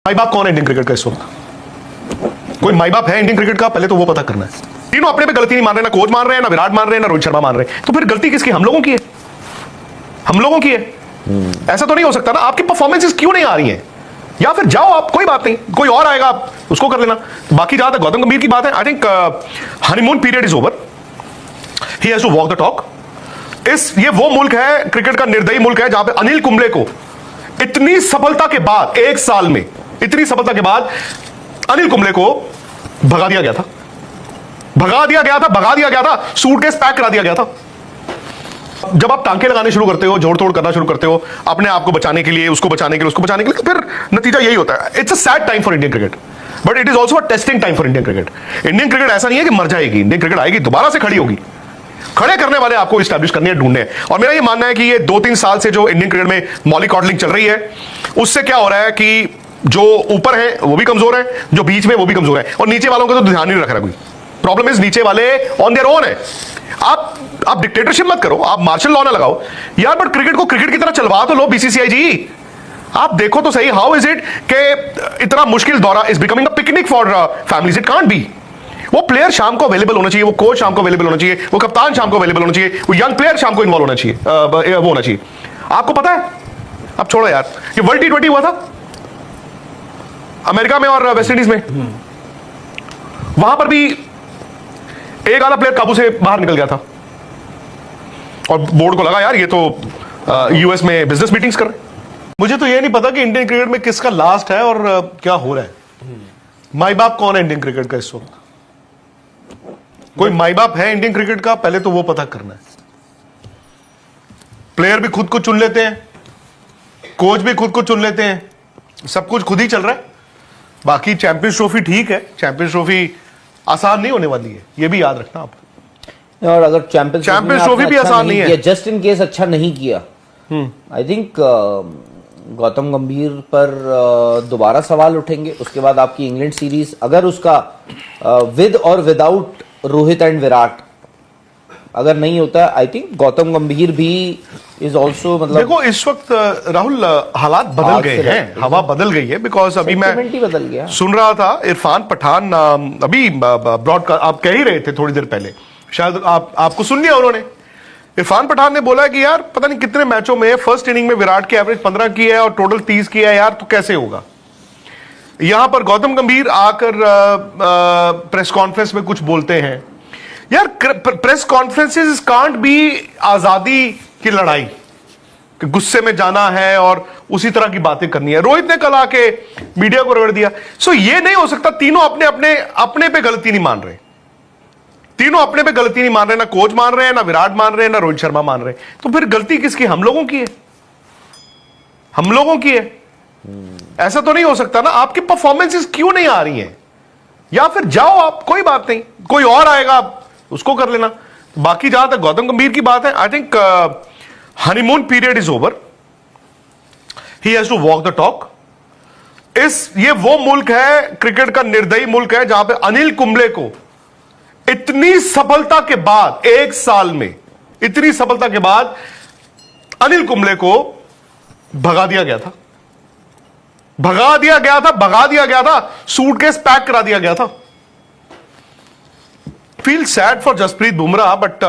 माई बाप कौन है इंडियन क्रिकेट का इस वक्त? कोई माई बाप है इंडियन क्रिकेट का? पहले तो वो पता करना है। तीनों अपने पे गलती नहीं मान रहे, ना कोच मान रहे हैं, ना विराट मान रहे हैं, ना रोहित शर्मा मान रहे हैं। तो फिर गलती किसकी? हम लोगों की है। हम लोगों की है। ऐसा तो नहीं हो सकता ना। आपकी परफॉर्मेंसेस क्यों नहीं आ रही हैं? या फिर जाओ आप, कोई बात नहीं, कोई और आएगा, आप उसको कर लेना। बाकी जहां तक गौतम गंभीर की बात है, I think honeymoon period is over. He has to walk the talk. ये वो मुल्क है, क्रिकेट का निर्दयी मुल्क है, जहां पे अनिल कुंबले को इतनी सफलता के बाद, एक साल में इतनी सफलता के बाद अनिल कुंबले को भगा दिया गया था। भगा दिया गया था, सूटकेस पैक करा दिया गया था। जब आप टांके लगाने शुरू करते हो, जोड़ तोड़ करना शुरू करते हो अपने आप को बचाने के लिए, उसको बचाने के लिए, उसको बचाने के लिए, तो फिर नतीजा यही होता है। It's a sad time for Indian cricket, but it is also a testing time for Indian cricket. Indian cricket ऐसा नहीं है कि मर जाएगी, इंडियन क्रिकेट आएगी, दोबारा से खड़ी होगी। खड़े करने वाले आपको इस्टेब्लिश करने ढूंढने हैं। और मेरा ये मानना है कि ये 2-3 साल से जो इंडियन क्रिकेट में मॉलिकॉडलिंग चल रही है, उससे क्या हो रहा है कि जो ऊपर है वो भी कमजोर है, जो बीच में वो भी कमजोर है, और नीचे वालों का तो ध्यान ही नहीं रख रहा कोई। प्रॉब्लम इज नीचे वाले ऑन देयर ओन है। आप डिक्टेटरशिप मत करो, आप मार्शल लॉ ना लगाओ यार, बट क्रिकेट को क्रिकेट की तरह चलवा तो लो बीसीसीआई जी। आप देखो तो सही, हाउ इज इट कि इतना मुश्किल दौरा is becoming a picnic for families? It can't be. वो प्लेयर शाम को अवेलेबल होना चाहिए, वो कोच शाम को अवेलेबल होना चाहिए, वो कप्तान शाम को अवेलेबल होना चाहिए, वो यंग प्लेयर शाम को इन्वॉल्व होना चाहिए, वो होना चाहिए। आपको पता है, अब छोड़ो यार, ये वर्ल्ड T20 हुआ था अमेरिका में और वेस्ट इंडीज में, वहां पर भी एक आधा प्लेयर काबू से बाहर निकल गया था, और बोर्ड को लगा यार ये तो यूएस में बिजनेस मीटिंग्स कर रहे हैं। मुझे तो ये नहीं पता कि इंडियन क्रिकेट में किसका लास्ट है और क्या हो रहा है। माई बाप कौन है इंडियन क्रिकेट का इस वक्त? कोई माई बाप है इंडियन क्रिकेट का? पहले तो वो पता करना है। प्लेयर भी खुद को चुन लेते हैं, कोच भी खुद को चुन लेते हैं, सब कुछ खुद ही चल रहा है। बाकी चैंपियंस ट्रॉफी ठीक है, चैंपियंस ट्रॉफी आसान नहीं होने वाली है, ये भी याद रखना आप। और अगर चैंपियंस ट्रॉफी भी आसान नहीं है, जस्ट इन केस अच्छा नहीं किया, आई थिंक गौतम गंभीर पर दोबारा सवाल उठेंगे। उसके बाद आपकी इंग्लैंड सीरीज, अगर उसका विद और विदाउट रोहित एंड विराट अगर नहीं होता, आई थिंक गौतम गंभीर भी इज ऑल्सो, मतलब देखो इस वक्त राहुल हालात बदल गए हैं, हवा बदल गई है। बिकॉज अभी मैं बदल गया, सुन रहा था इरफान पठान अभी ब्रॉडकास्ट आप कह ही रहे थे थोड़ी देर पहले, शायद आपको सुन लिया उन्होंने। इरफान पठान ने बोला कि यार पता नहीं कितने मैचों में फर्स्ट इनिंग में विराट की एवरेज 15 की है और टोटल 30 की है यार, तो कैसे होगा। यहां पर गौतम गंभीर आकर प्रेस कॉन्फ्रेंस में कुछ बोलते हैं। यार प्रेस कॉन्फ्रेंसेस कांट बी आजादी की लड़ाई कि गुस्से में जाना है और उसी तरह की बातें करनी है। रोहित ने कल आके मीडिया को रगड़ दिया। सो ये नहीं हो सकता, तीनों अपने पे गलती नहीं मान रहे, तीनों अपने पे गलती नहीं मान रहे, ना कोच मान रहे हैं, ना विराट मान रहे हैं, ना रोहित शर्मा मान रहे हैं। तो फिर गलती किसकी? हम लोगों की है, हम लोगों की है। ऐसा तो नहीं हो सकता ना। आपकी परफॉर्मेंसेस क्यों नहीं आ रही हैं? या फिर जाओ आप, कोई बात नहीं, कोई और आएगा, आप उसको कर लेना। बाकी जहां तक गौतम गंभीर की बात है, I think honeymoon period is over. He has to walk the talk. ये वो मुल्क है, क्रिकेट का निर्दयी मुल्क है, जहां पे अनिल कुंबले को इतनी सफलता के बाद, एक साल में इतनी सफलता के बाद अनिल कुंबले को भगा दिया गया था, भगा दिया गया था, सूटकेस पैक करा दिया गया था। Feel sad for Jasprit Bumrah, but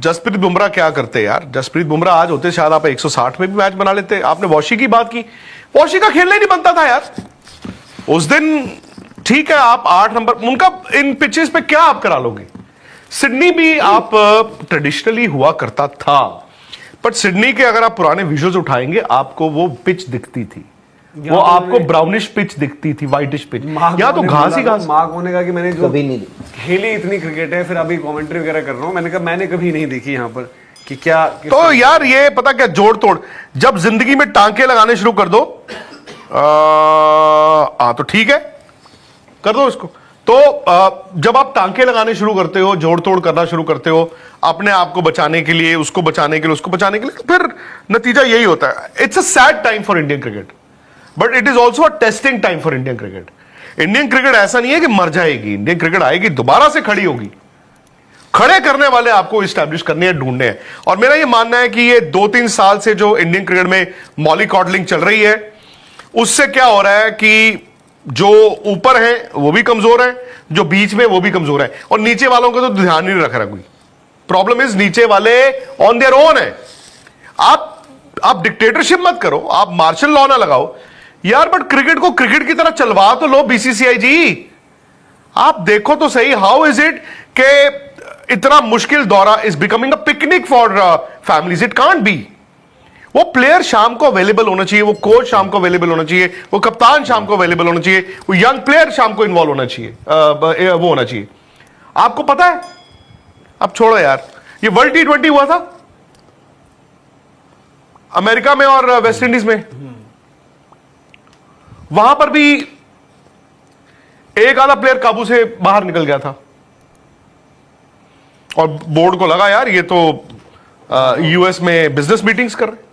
Jasprit Bumrah क्या करते यार। जसप्रीत बुमराह आज होते शायद आप 160 में भी मैच बना लेते। आपने वॉशी की बात की, वॉशी का खेलना ही नहीं बनता था यार उस दिन। ठीक है, आप 8 नंबर, उनका इन पिचेस पे क्या आप करा लोगे। सिडनी भी आप ट्रेडिशनली हुआ करता था, बट सिडनी के अगर आप पुराने विजुअल्स उठाएंगे, आपको वो पिच दिखती थी, वो आपको ब्राउनिश पिच दिखती थी, व्हाइटिश पिच। या तो घास ही घास। मार्क होने का कि मैंने जो कभी नहीं खेली इतनी क्रिकेट है, फिर अभी कमेंट्री वगैरह कर रहा हूं, मैंने कहा मैंने कभी नहीं देखी यहाँ पर कि क्या तो यार ये पता क्या जोड़ तोड़, जब जिंदगी में टांके लगाने शुरू कर दो, तो ठीक है, कर दो इसको। तो जब आप टांके लगाने शुरू करते हो, जोड़ तोड़ करना शुरू करते हो अपने आप को बचाने के लिए, उसको बचाने के लिए, उसको बचाने के लिए, तो फिर नतीजा यही होता है। It's a sad time for Indian cricket, but it is also a testing time for Indian cricket. Indian cricket ऐसा नहीं है कि मर जाएगी, इंडियन क्रिकेट आएगी, दोबारा से खड़ी होगी। खड़े करने वाले आपको इस्टेब्लिश करने हैं, ढूंढने हैं। और मेरा ये मानना है कि ये 2-3 साल से जो इंडियन क्रिकेट में मॉलिकॉडलिंग चल रही है, उससे क्या हो रहा है कि जो ऊपर है वो भी कमजोर है, जो बीच में वो भी कमजोर है, और नीचे वालों को तो ध्यान नहीं रख रहा कोई। प्रॉब्लम इज नीचे वाले ऑन देयर ओन है। आप डिक्टेटरशिप मत करो, आप मार्शल लॉ ना लगाओ यार, बट क्रिकेट को क्रिकेट की तरह चलवा तो लो बीसीसीआई जी। आप देखो तो सही, हाउ इज इट कि इतना मुश्किल दौरा is becoming a picnic for families. It can't be. वो प्लेयर शाम को अवेलेबल होना चाहिए, वो कोच शाम को अवेलेबल होना चाहिए, वो कप्तान शाम को अवेलेबल होना चाहिए, वो यंग प्लेयर शाम को इन्वॉल्व होना चाहिए, वो होना चाहिए। आपको पता है, अब छोड़ो यार, ये वर्ल्ड T20 हुआ था अमेरिका में और वेस्ट इंडीज में, वहां पर भी एक आधा प्लेयर काबू से बाहर निकल गया था, और बोर्ड को लगा यार ये तो यूएस में बिजनेस मीटिंग्स कर रहे।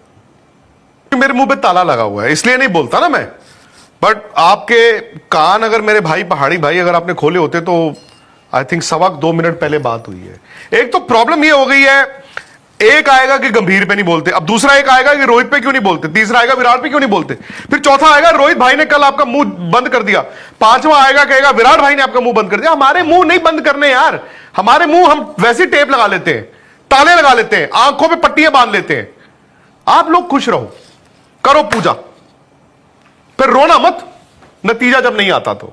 मेरे मुंह पे ताला लगा हुआ है इसलिए नहीं बोलता ना मैं, बट आपके कान अगर मेरे भाई पहाड़ी भाई अगर आपने खोले होते तो आई थिंक 2 मिनट पहले बात हुई है। एक तो प्रॉब्लम ये हो गई है, एक आएगा कि गंभीर पे नहीं बोलते, अब दूसरा एक आएगा कि रोहित पे क्यों नहीं बोलते, तीसरा आएगा विराट पे क्यों नहीं बोलते, फिर चौथा आएगा रोहित भाई ने कल आपका मुंह बंद कर दिया, पांचवा आएगा कहेगा विराट भाई ने आपका मुंह बंद कर दिया। हमारे मुंह नहीं बंद करने यार, हमारे मुंह हम वैसी टेप लगा लेते हैं, ताले लगा लेते हैं, आंखों पे पट्टियां बांध लेते हैं। आप लोग खुश रहो, करो पूजा, फिर रोना मत नतीजा जब नहीं आता तो।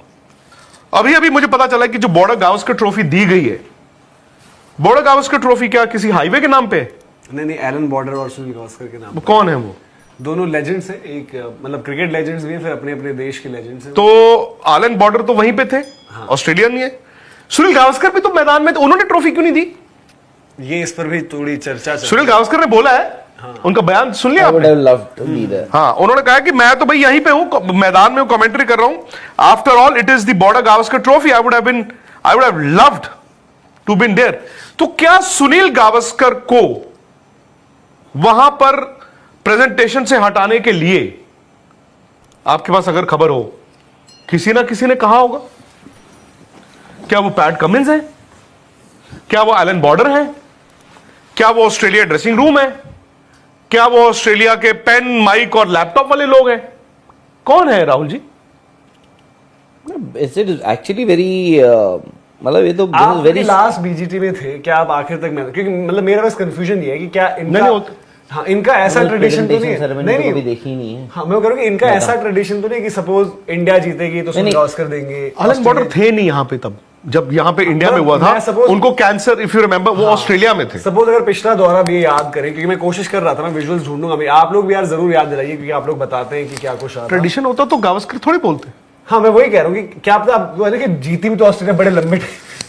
अभी अभी मुझे पता चला कि जो बॉर्डर गावस्कर ट्रॉफी दी गई है, बॉर्डर गावस्कर ट्रॉफी क्या किसी हाईवे के नाम पे? नहीं, एलन बॉर्डर और सुनील गावस्कर के नाम। वो कौन है वो? दोनों लेजेंड्स हैं, एक मतलब क्रिकेट लेजेंड्स भी हैं, फिर अपने अपने देश के लेजेंड्स हैं। तो एलन बॉर्डर तो वहीं पे थे, ऑस्ट्रेलियन ही है। सुनील गावस्कर भी तो मैदान में थे, उन्होंने ट्रॉफी क्यों नहीं दी? ये इस पर भी थोड़ी चर्चा चल सुनील गावस्कर ने बोला है, उनका बयान सुन लिया I would आपने? have loved to be there. हाँ, उन्होंने कहा कि मैं तो भाई यहीं पे हूं, मैदान में हूं, कमेंट्री कर रहा हूं। After all it is the Border Gavaskar trophy, I would have loved to been there. तो क्या सुनील गावस्कर को वहां पर प्रेजेंटेशन से हटाने के लिए आपके पास अगर खबर हो, किसी ना किसी ने कहा होगा? क्या वो पैट कमिंस है? क्या वो एलन बॉर्डर है? क्या वो ऑस्ट्रेलिया ड्रेसिंग रूम है? क्या वो ऑस्ट्रेलिया के पेन माइक और लैपटॉप वाले लोग हैं? कौन है Rahul ji? Is it actually very मतलब ये तो आप वेरी लास्ट बीजीटी में थे क्या आप आखिर तक में? क्योंकि मतलब मेरा बस कंफ्यूजन ये है कि क्या इनका नहीं, हाँ इनका ऐसा ट्रेडिशन तो नहीं है, नहीं कभी देखी नहीं है। हाँ मैं कह रहा हूँ कि इनका ऐसा ट्रेडिशन तो नहीं कि सपोज इंडिया जीतेगी तो सुनील गावस्कर देंगे। एलन बॉर्डर थे नहीं यहां पे तब, जब यहां पे इंडिया में हुआ था उनको कैंसर, इफ यू रिमेंबर, वो ऑस्ट्रेलिया में थे। सपोज अगर पिछला दौरा भी याद करें, क्योंकि मैं कोशिश कर रहा था, मैं विजुअल्स ढूंढूंगा भी, आप लोग भी यार जरूर याद दिलाइए क्योंकि आप लोग बताते हैं कि क्या कुछ ट्रेडिशन होता तो गावस्कर थोड़ी बोलते। हाँ मैं वही कह रहा हूँ कि क्या पता कि जीती भी तो ऑस्ट्रेलिया बड़े लंबे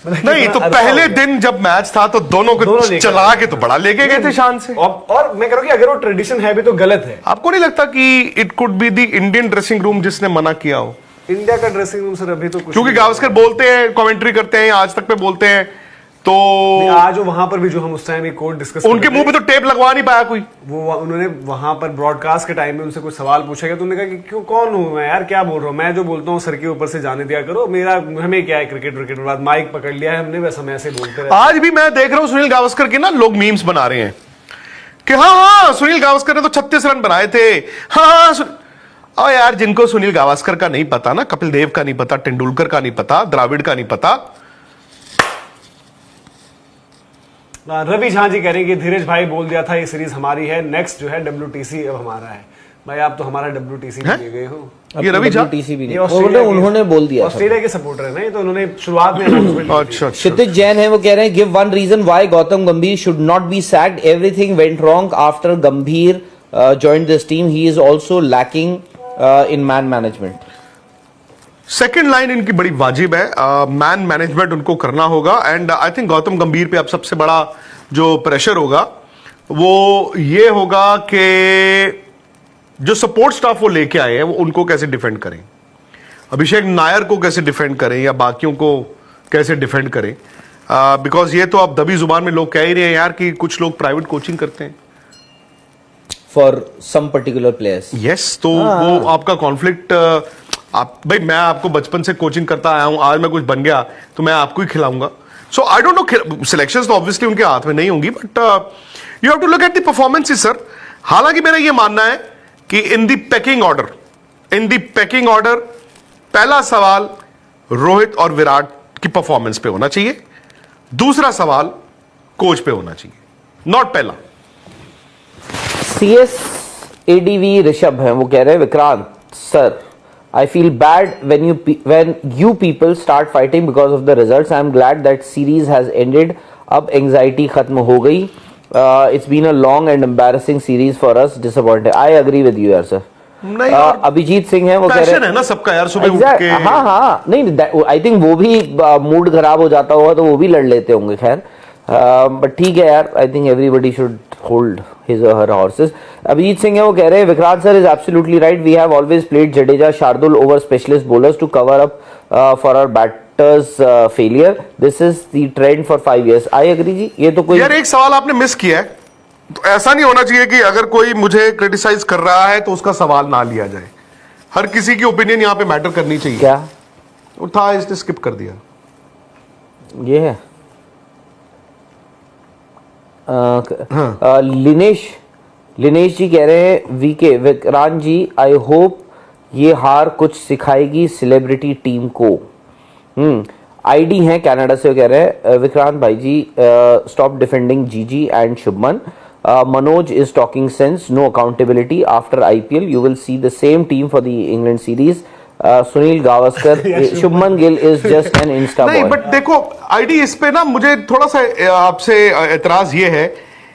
नहीं, तो पहले दिन जब मैच था तो दोनों को चला के तो बड़ा लेके गए थे शान से। और मैं कह रहा हूँ कि अगर वो ट्रेडिशन है भी तो गलत है। आपको नहीं लगता कि it could be the Indian dressing room जिसने मना किया हो? इंडिया का ड्रेसिंग रूम सर अभी तो कुछ, क्योंकि गावस्कर बोलते हैं, कमेंट्री करते हैं, आज तक पे बोलते हैं, तो आज वहां पर भी जो हम उस टाइम एक कोड डिस्कस, उनके मुंह पे तो टेप लगवा नहीं पाया कोई। वो उन्होंने वहां पर ब्रॉडकास्ट के टाइम में उनसे कुछ सवाल पूछा गया तो उन्होंने कहा कि क्यों, कौन हूं मैं यार, क्या बोल रहा हूँ, मैं जो बोलता हूँ सर के ऊपर से जाने दिया करो, मेरा हमें क्या है, क्रिकेट बाद माइक पकड़ लिया है हमने, बस हम ऐसे बोलते रहे। आज भी मैं देख रहा हूं सुनील गावस्कर के ना लोग मीम्स बना रहे हैं कि हाँ सुनील गावस्कर ने तो 36 रन बनाए थे। हाँ और यार, जिनको सुनील गावस्कर का नहीं पता ना, कपिल देव का नहीं पता, तेंदुलकर का नहीं पता, द्राविड का नहीं पता। रवि झा जी कह रहे हैं कि धीरज भाई बोल दिया था ये सीरीज हमारी है, नेक्स्ट जो है WTC अब हमारा है। भाई आप तो हमारा WTC भी ले गए हो। ये रवि झा WTC भी नहीं, उन्होंने बोल दिया, ऑस्ट्रेलिया के सपोर्टर है ना, ये तो उन्होंने शुरुआत में। अच्छा, क्षितिज जैन है, वो कह रहे हैं give one reason why Gautam Gambhir should not be sacked, everything went wrong after Gambhir joined this team, he is also lacking in man management. Second line इनकी बड़ी वाजिब है, मैन मैनेजमेंट उनको करना होगा। एंड आई थिंक गौतम गंभीर पे अब सबसे बड़ा जो प्रेशर होगा वो ये होगा कि जो सपोर्ट स्टाफ वो लेके आए हैं वो उनको कैसे डिफेंड करें, अभिषेक नायर को कैसे डिफेंड करें या बाकियों को कैसे डिफेंड करें। बिकॉज ये तो अब दबी जुबान में लोग कह ही रहे हैं यार कि कुछ लोग प्राइवेट कोचिंग करते हैं for some particular players. Yes, तो वो आपका कॉन्फ्लिक्ट, आप भाई मैं आपको बचपन से कोचिंग करता आया हूं, आज मैं कुछ बन गया तो मैं आपको ही खिलाऊंगा। So I don't know, selections तो ऑब्वियसली उनके हाथ में नहीं होंगी, but you have to look at the performances sir. हालांकि मेरा ये मानना है कि in the packing order in the packing order, पहला सवाल रोहित और विराट की परफॉर्मेंस पे होना चाहिए, दूसरा सवाल कोच पे होना चाहिए, नॉट पहला। CS ADV ऋषभ है, वो कह रहे हैं Vikrant sir, I feel bad when you people start fighting because of the results. I'm glad that series has ended. अब anxiety खत्म हो गई. It's been a long and embarrassing series for us. Disappointed. I agree with you यार sir. नहीं और अभिजीत सिंह है, वो कह रहे पैशन है ना सबका यार, सुबह उठ के। हाँ हाँ, नहीं आई थिंक वो भी मूड खराब हो जाता होगा तो वो भी लड़ लेते होंगे, खैर बट ठीक है यार, I think everybody should hold his और हर हॉर्सेस। अभिजीत सिंह है, वो कह रहे हैं Vikrant sir is absolutely right, we have always played Jadeja Shardul over specialist bowlers to cover up for our batters failure, this is the trend for 5 years। I agree ji. ये तो कोई यार एक सवाल आपने मिस किया है, तो ऐसा नहीं होना चाहिए कि अगर कोई मुझे क्रिटिसाइज कर रहा है तो उसका सवाल ना लिया जाए। हर किसी की ओपिनियन यहां पे मैटर करनी चाहिए। क्या था, इसने स्किप कर दिया। ये है लिनेश जी कह रहे हैं VK Vikrant ji, I hope ये हार कुछ सिखाएगी सेलिब्रिटी टीम को। आईडी है कनाडा से, वो कह रहे हैं विक्रांत भाई ji stop defending GG and Shubman, Manoj is talking sense, no accountability after IPL, you will see the same team for the England series. Sunil Gavaskar, Shubman Gill is just an insta नहीं बॉय। बट देखो आईडी, इस पे ना मुझे थोड़ा सा आपसे एतराज ये है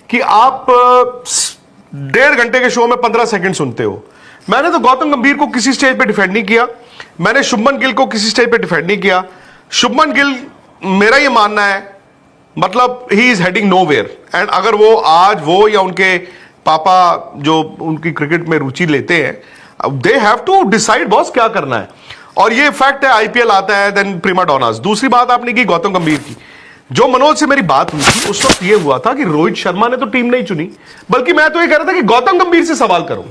कि आप 1.5 घंटे के शो में 15 सेकंड सुनते हो। मैंने तो गौतम गंभीर को किसी स्टेज पे डिफेंड नहीं किया, मैंने शुभमन गिल को किसी स्टेज पे डिफेंड नहीं किया। शुभमन गिल, मेरा ये मानना है, मतलब he is heading nowhere, and अगर वो आज वो या उनके पापा जो उनकी क्रिकेट में रुचि लेते हैं, they have to decide boss क्या करना है। और ये फैक्ट है, IPL आता है देन प्रीमा डोनास। दूसरी बात आपने की गौतम गंभीर की, जो मनोज से मेरी बात हुई थी उस वक्त ये हुआ था कि रोहित शर्मा ने तो टीम नहीं चुनी, बल्कि मैं तो ये कह रहा था कि गौतम गंभीर से सवाल करो।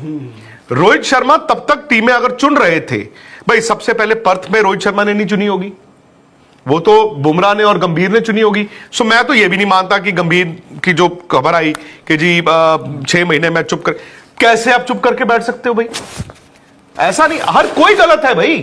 रोहित शर्मा तब तक टीमें अगर चुन रहे थे, भाई सबसे पहले पर्थ में रोहित शर्मा ने नहीं चुनी होगी, वो तो बुमराह ने और गंभीर ने चुनी होगी। सो मैं तो ये भी नहीं मानता कि गंभीर की जो खबर आई कि जी 6 महीने मैं चुप कर, कैसे आप चुप करके बैठ सकते हो भाई? ऐसा नहीं, हर कोई गलत है भाई।